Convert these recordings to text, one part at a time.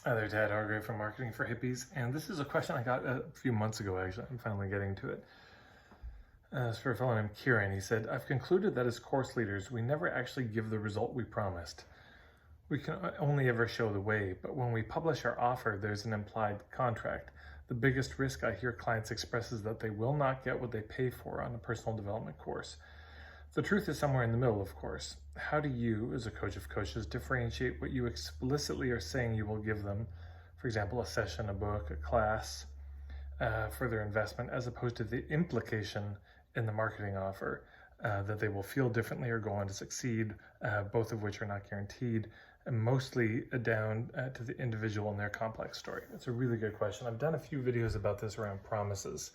Hi there, Dad Hargrave from Marketing for Hippies, and this is a question I got a few months ago, actually. I'm finally getting to it. It's for a fellow named Keiron. He said, I've concluded that as course leaders, we never actually give the result we promised. We can only ever show the way, but when we publish our offer, there's an implied contract. The biggest risk I hear clients express is that they will not get what they pay for on a personal development course. The truth is somewhere in the middle, of course. How do you, as a coach of coaches, differentiate what you explicitly are saying you will give them, for example, a session, a book, a class, for their investment, as opposed to the implication in the marketing offer that they will feel differently or go on to succeed, both of which are not guaranteed, and mostly down to the individual and their complex story? It's a really good question. I've done a few videos about this around promises,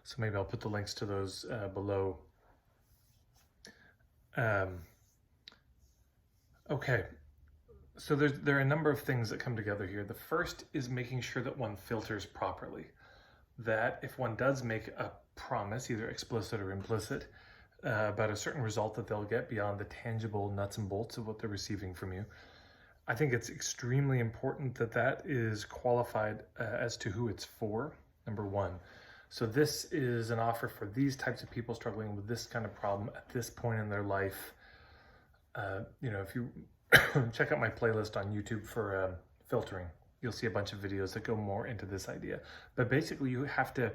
so maybe I'll put the links to those below. Okay, so there are a number of things that come together here. The first is making sure that one filters properly. That if one does make a promise, either explicit or implicit, about a certain result that they'll get beyond the tangible nuts and bolts of what they're receiving from you, I think it's extremely important that that is qualified as to who it's for, number one. So this is an offer for these types of people struggling with this kind of problem at this point in their life. If you check out my playlist on YouTube for filtering, you'll see a bunch of videos that go more into this idea. But basically you have to,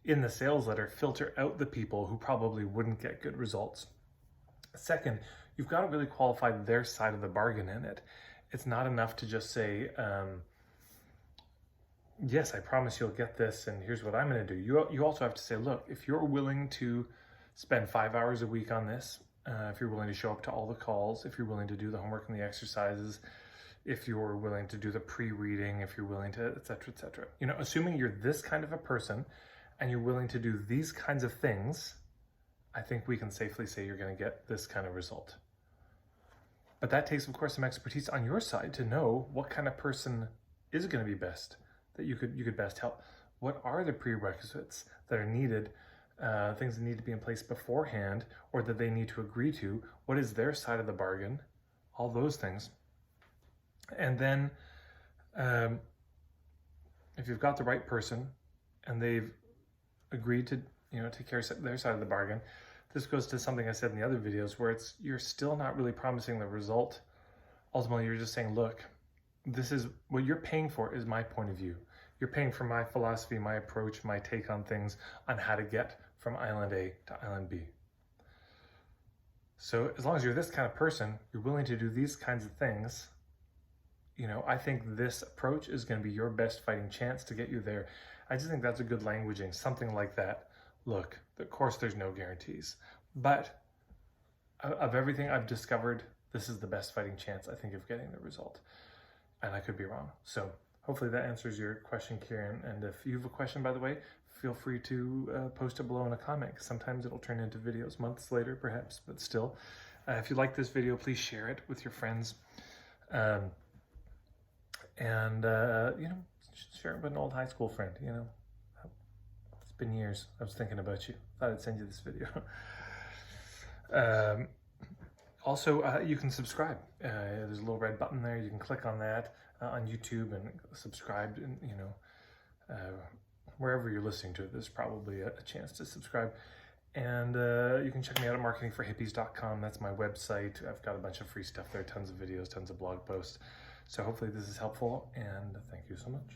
in the sales letter, filter out the people who probably wouldn't get good results. Second, you've got to really qualify their side of the bargain in it. It's not enough to just say, yes, I promise you'll get this, and here's what I'm going to do. You also have to say, look, if you're willing to spend 5 hours a week on this, if you're willing to show up to all the calls, if you're willing to do the homework and the exercises, if you're willing to do the pre-reading, if you're willing to, et cetera, assuming you're this kind of a person and you're willing to do these kinds of things, I think we can safely say you're going to get this kind of result. But that takes, of course, some expertise on your side to know what kind of person is going to be best, that you could best help. What are the prerequisites that are needed, things that need to be in place beforehand, or that they need to agree to? What is their side of the bargain? All those things. And then if you've got the right person and they've agreed to take care of their side of the bargain, this goes to something I said in the other videos where you're still not really promising the result. Ultimately, you're just saying, look, this is what you're paying for, is my point of view. You're paying for my philosophy, my approach, my take on things, on how to get from island A to island B. So as long as you're this kind of person, you're willing to do these kinds of things, I think this approach is going to be your best fighting chance to get you there. I just think that's a good languaging, something like that. Look, of course there's no guarantees, but of everything I've discovered, this is the best fighting chance, I think, of getting the result. And I could be wrong. So hopefully that answers your question, Keiron. And if you have a question, by the way, feel free to post it below in a comment. Sometimes it'll turn into videos months later, perhaps, but still. If you like this video, please share it with your friends. Share it with an old high school friend, It's been years. I was thinking about you. Thought I'd send you this video. Also, you can subscribe. There's a little red button there. You can click on that on YouTube and subscribe. And wherever you're listening to it, there's probably a chance to subscribe. And you can check me out at marketingforhippies.com. That's my website. I've got a bunch of free stuff there, tons of videos, tons of blog posts. So hopefully this is helpful, and thank you so much.